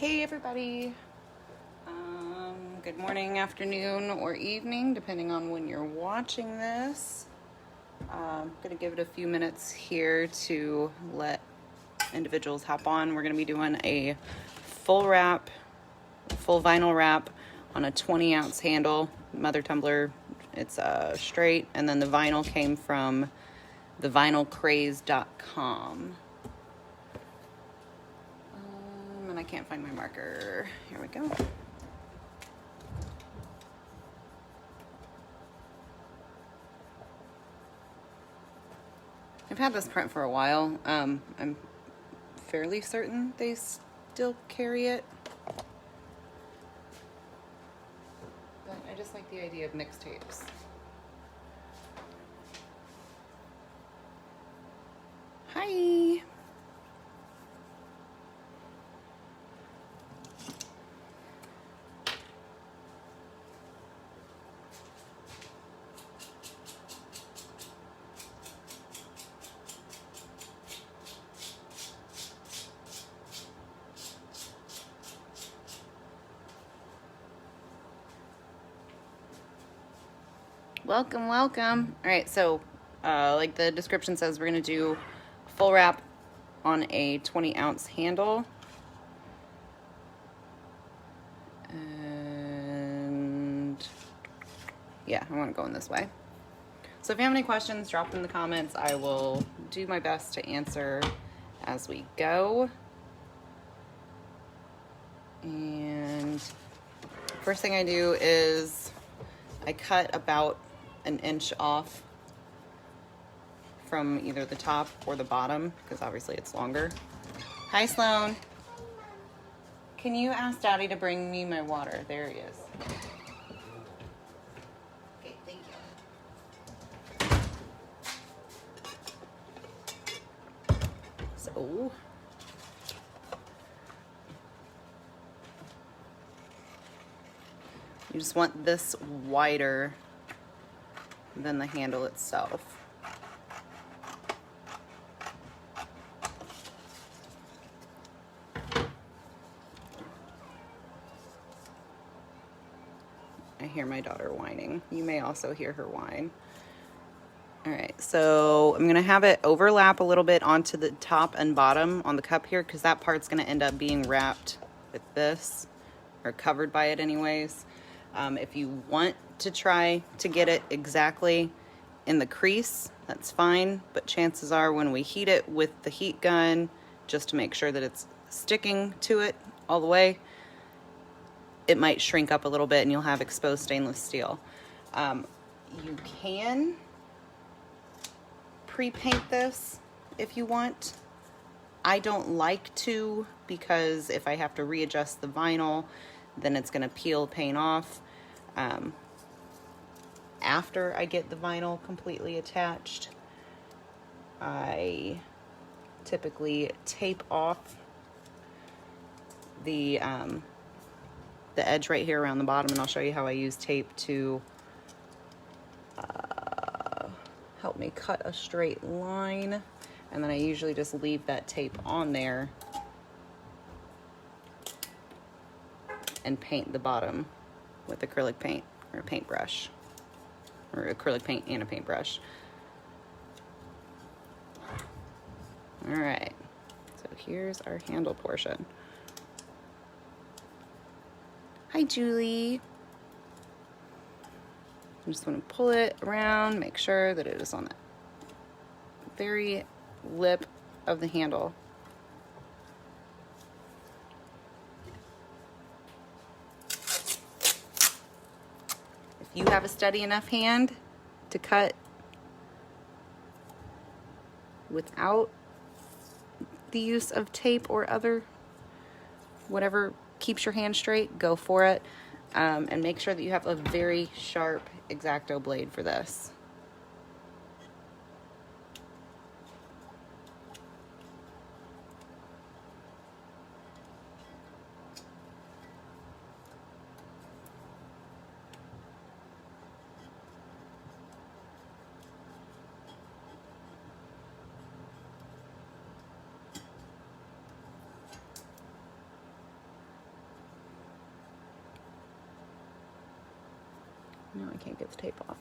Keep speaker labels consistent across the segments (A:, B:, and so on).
A: Hey everybody, good morning, afternoon, or evening, depending on when you're watching this. I'm going to give it a few minutes here to let individuals hop on. We're going to be doing a full vinyl wrap on a 20-ounce handle, mother tumbler. It's straight, and then the vinyl came from thevinylcraze.com. And I can't find my marker. Here we go. I've had this print for a while. I'm fairly certain they still carry it. But I just like the idea of mixtapes. Hi! Welcome, welcome. All right, so like the description says, we're going to do full wrap on a 20-ounce handle. And yeah, I want to go in this way. So if you have any questions, drop them in the comments. I will do my best to answer as we go. And first thing I do is I cut about an inch off from either the top or the bottom, because obviously it's longer. Hi, Sloan. Can you ask Daddy to bring me my water? There he is. Okay, thank you. So, you just want this wider than the handle itself. I hear my daughter whining. You may also hear her whine. All right, so I'm gonna have it overlap a little bit onto the top and bottom on the cup here, because that part's gonna end up being wrapped with this, or covered by it anyways. If you want to try to get it exactly in the crease, that's fine, but chances are when we heat it with the heat gun, just to make sure that it's sticking to it all the way, it might shrink up a little bit and you'll have exposed stainless steel. You can pre-paint this if you want. I don't like to, because if I have to readjust the vinyl, then it's going to peel paint off after I get the vinyl completely attached. I typically tape off the edge right here around the bottom, and I'll show you how I use tape to help me cut a straight line, and then I usually just leave that tape on there and paint the bottom with acrylic paint or a paintbrush, or acrylic paint and a paintbrush. All right, so here's our handle portion. Hi, Julie. I'm just going to pull it around, make sure that it is on the very lip of the handle. If you have a steady enough hand to cut without the use of tape or other whatever keeps your hand straight, go for it. And make sure that you have a very sharp X-Acto blade for this. No, I can't get the tape off.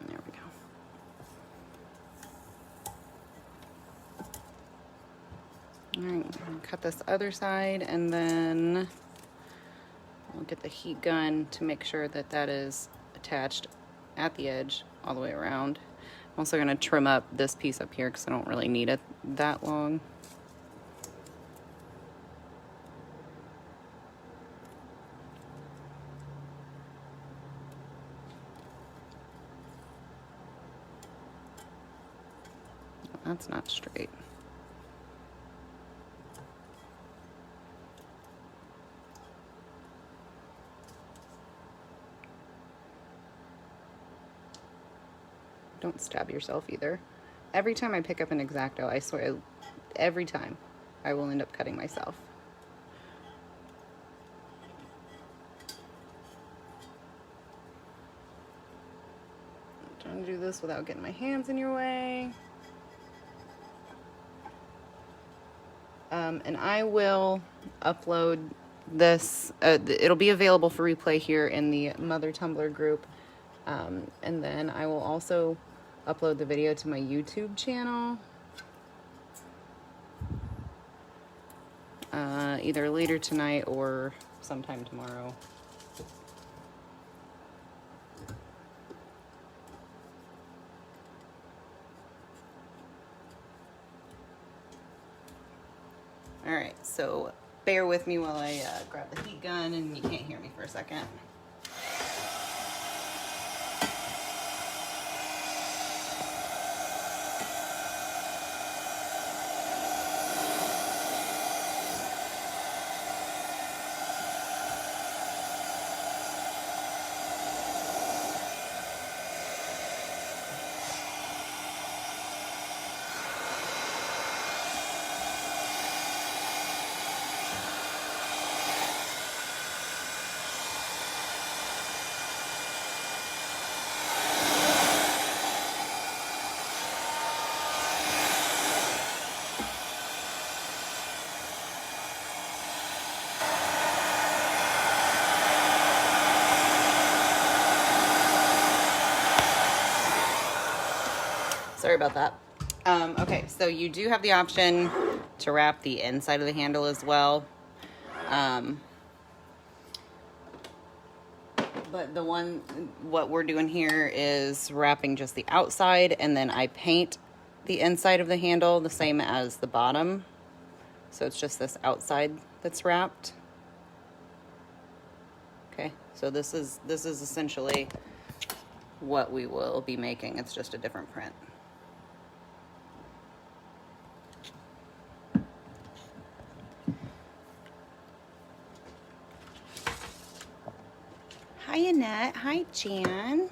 A: There we go. All right, I'll cut this other side, and then we'll get the heat gun to make sure that that is attached at the edge all the way around. I'm also going to trim up this piece up here because I don't really need it that long. That's not straight. Don't stab yourself either. Every time I pick up an X-Acto, I swear, every time I will end up cutting myself. I'm trying to do this without getting my hands in your way. And I will upload this. It'll be available for replay here in the Mother Tumbler group. And then I will also upload the video to my YouTube channel. Either later tonight or sometime tomorrow. All right, so bear with me while I grab the heat gun, and you can't hear me for a second. Sorry about that. Okay, so you do have the option to wrap the inside of the handle as well. But what we're doing here is wrapping just the outside, and then I paint the inside of the handle the same as the bottom. So it's just this outside that's wrapped. Okay, so this is essentially what we will be making. It's just a different print. Hi, Annette. Hi, Jan.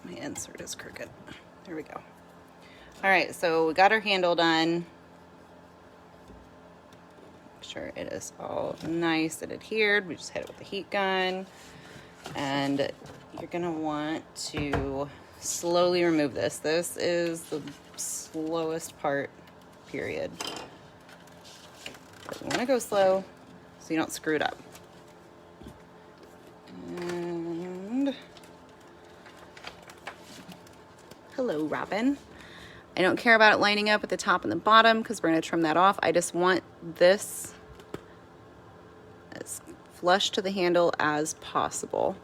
A: My insert is crooked. There we go. All right, so we got our handle done. Make sure it is all nice and adhered. We just hit it with the heat gun. And you're gonna want to slowly remove this. This is the slowest part, period. But you wanna go slow so you don't screw it up. And hello, Robin. I don't care about it lining up at the top and the bottom because we're going to trim that off. I just want this as flush to the handle as possible.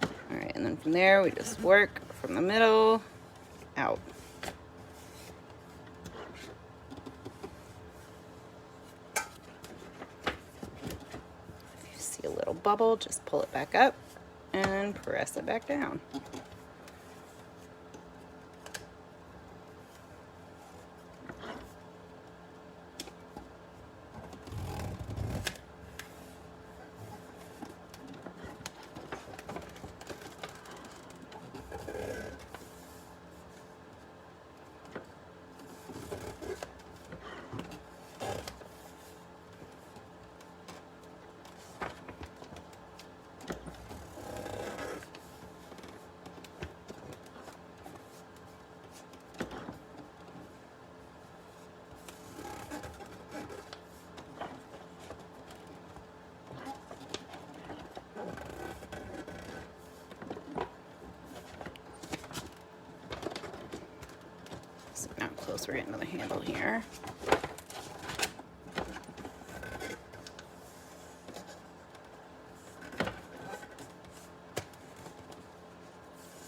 A: All right, and then from there we just work from the middle out. If you see a little bubble, just pull it back up and press it back down. So now close, we're getting to the handle here.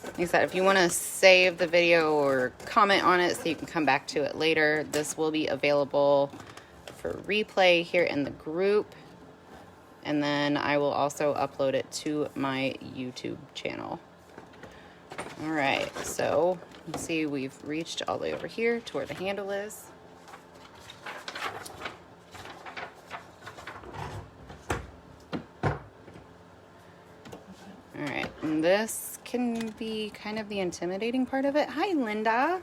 A: Like I said, if you want to save the video or comment on it so you can come back to it later, this will be available for replay here in the group. And then I will also upload it to my YouTube channel. All right, so you see we've reached all the way over here to where the handle is. All right, and this can be kind of the intimidating part of it. Hi, Linda.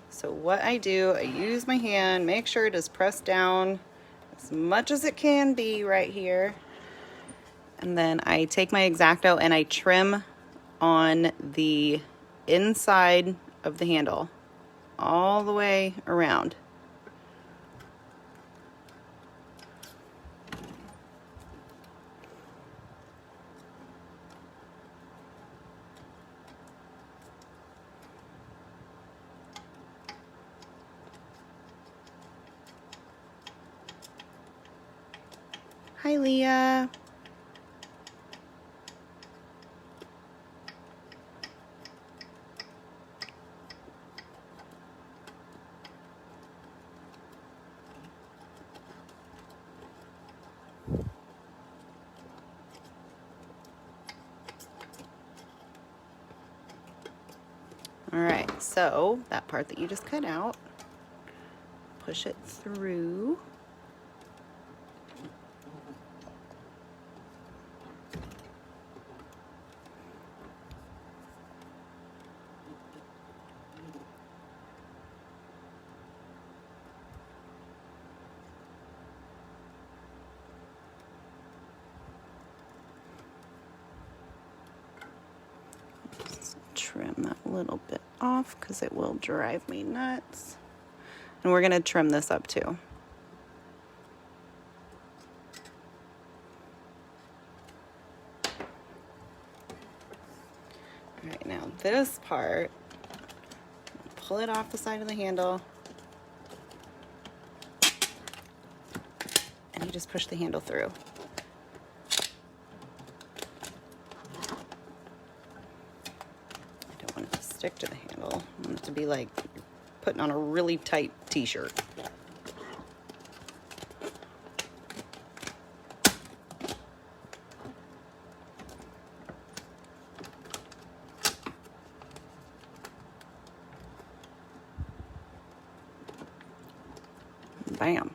A: So what I do, I use my hand, make sure it is pressed down as much as it can be right here. And then I take my X-Acto and I trim on the inside of the handle all the way around. Hi, Leah. All right, so that part that you just cut out, push it through. Trim that little bit off because it will drive me nuts. And we're gonna trim this up too. All right, now this part, pull it off the side of the handle and you just push the handle through. Stick to the handle. I want it to be like putting on a really tight t-shirt. Bam.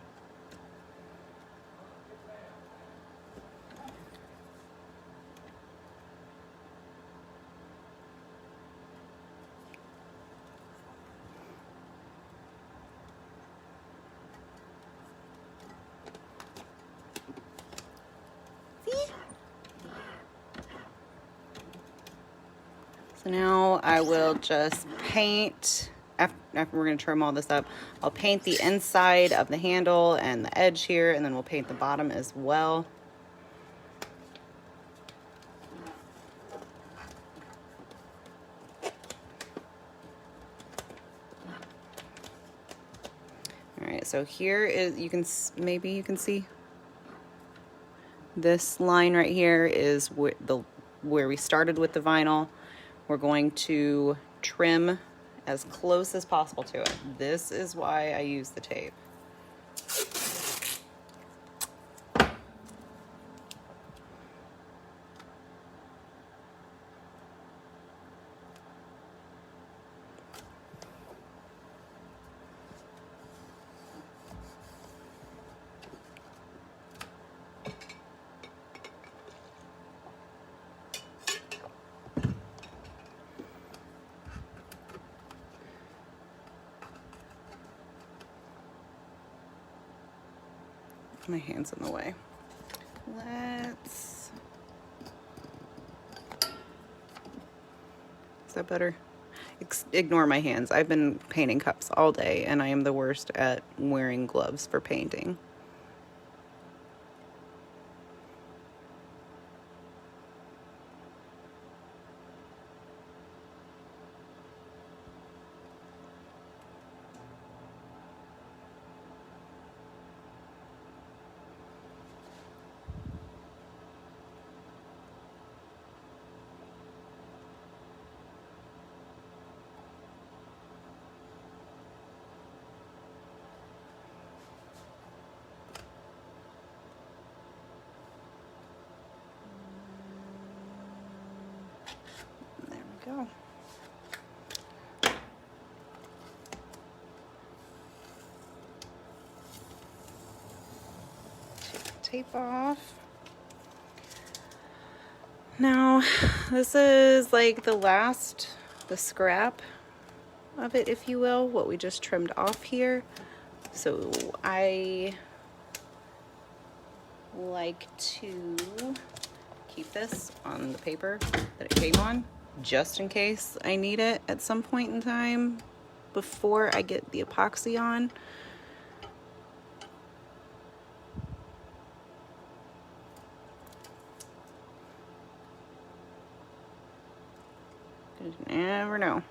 A: So now I will just paint, after we're going to trim all this up, I'll paint the inside of the handle and the edge here, and then we'll paint the bottom as well. All right, so here is, maybe you can see this line right here is where we started with the vinyl. We're going to trim as close as possible to it. This is why I use the tape. My hand's in the way. Is that better? Ignore my hands. I've been painting cups all day and I am the worst at wearing gloves for painting. go. Take the tape off. Now, this is like the scrap of it, if you will, what we just trimmed off here. So I like to keep this on the paper that it came on, just in case I need it at some point in time before I get the epoxy on. You never know.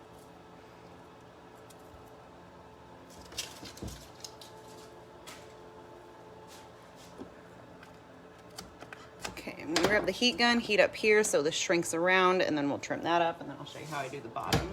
A: Okay, I'm gonna grab the heat gun, heat up here so this shrinks around, and then we'll trim that up, and then I'll show you how I do the bottom.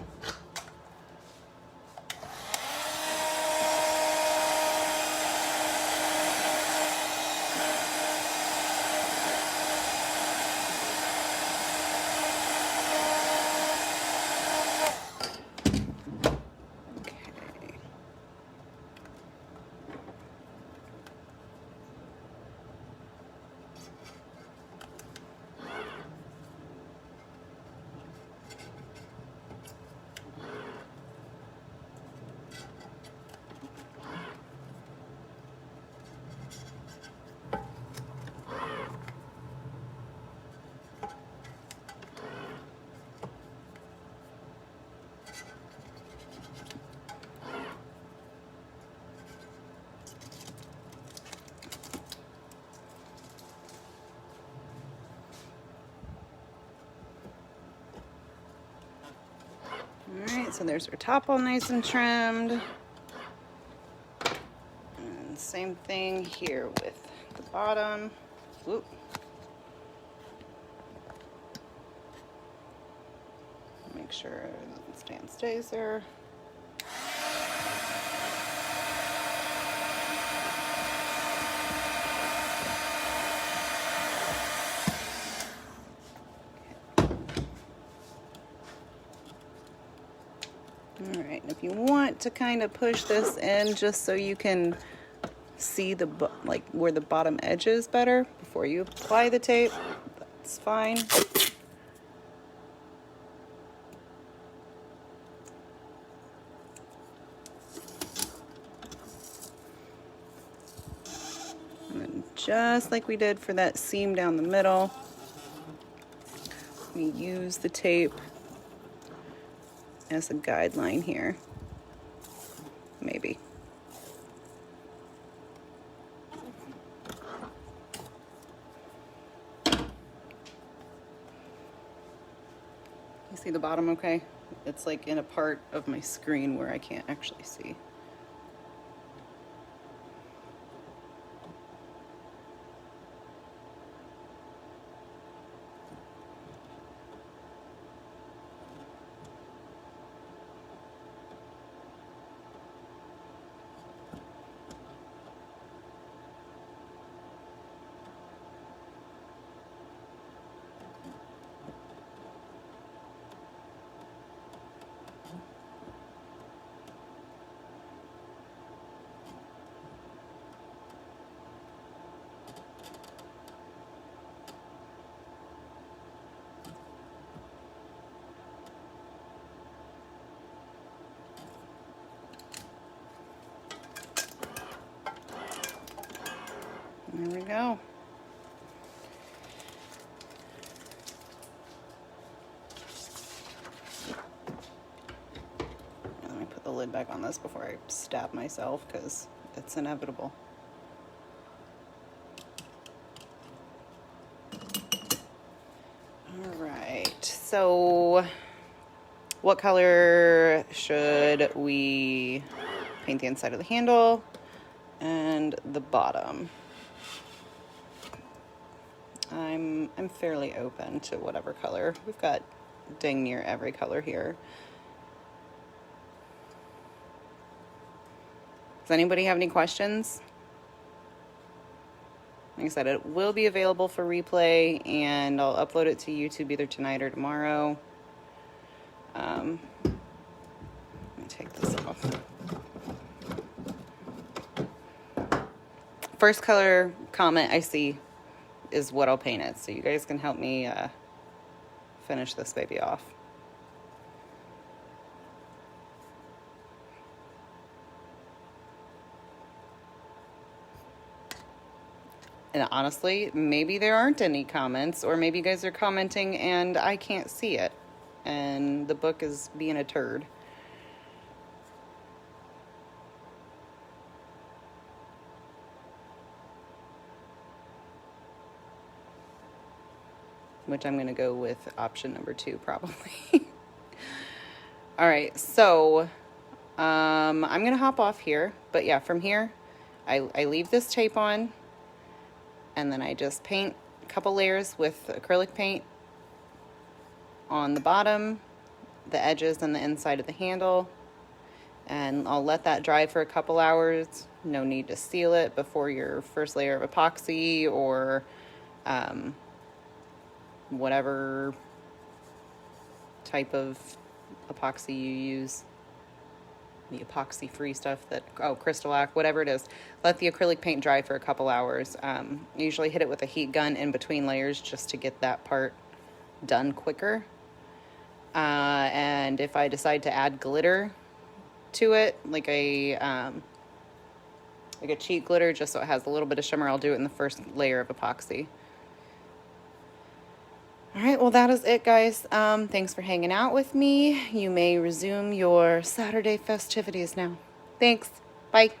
A: Alright, so there's our top all nice and trimmed. And same thing here with the bottom. Whoop. Make sure the stand stays there. All right, and if you want to kind of push this in just so you can see the like where the bottom edge is better before you apply the tape, that's fine. And then just like we did for that seam down the middle, we use the tape as a guideline here, maybe. You see the bottom okay? It's like in a part of my screen where I can't actually see. There we go. Let me put the lid back on this before I stab myself, because it's inevitable. All right, so what color should we paint the inside of the handle and the bottom? I'm fairly open to whatever color. We've got dang near every color here. Does anybody have any questions? Like I said, it will be available for replay, and I'll upload it to YouTube either tonight or tomorrow. Let me take this off. First color comment I see is what I'll paint it. So you guys can help me finish this baby off. And honestly, maybe there aren't any comments, or maybe you guys are commenting and I can't see it. And the book is being a turd. Which I'm going to go with option number 2 probably. All right, so I'm going to hop off here. But yeah, from here, I leave this tape on. And then I just paint a couple layers with acrylic paint on the bottom, the edges, and the inside of the handle. And I'll let that dry for a couple hours. No need to seal it before your first layer of epoxy or whatever type of epoxy you use. The epoxy free stuff that, Crystalac, whatever it is. Let the acrylic paint dry for a couple hours. Usually hit it with a heat gun in between layers just to get that part done quicker. And if I decide to add glitter to it, like a cheat glitter, just so it has a little bit of shimmer, I'll do it in the first layer of epoxy. All right, well, that is it, guys. Thanks for hanging out with me. You may resume your Saturday festivities now. Thanks. Bye.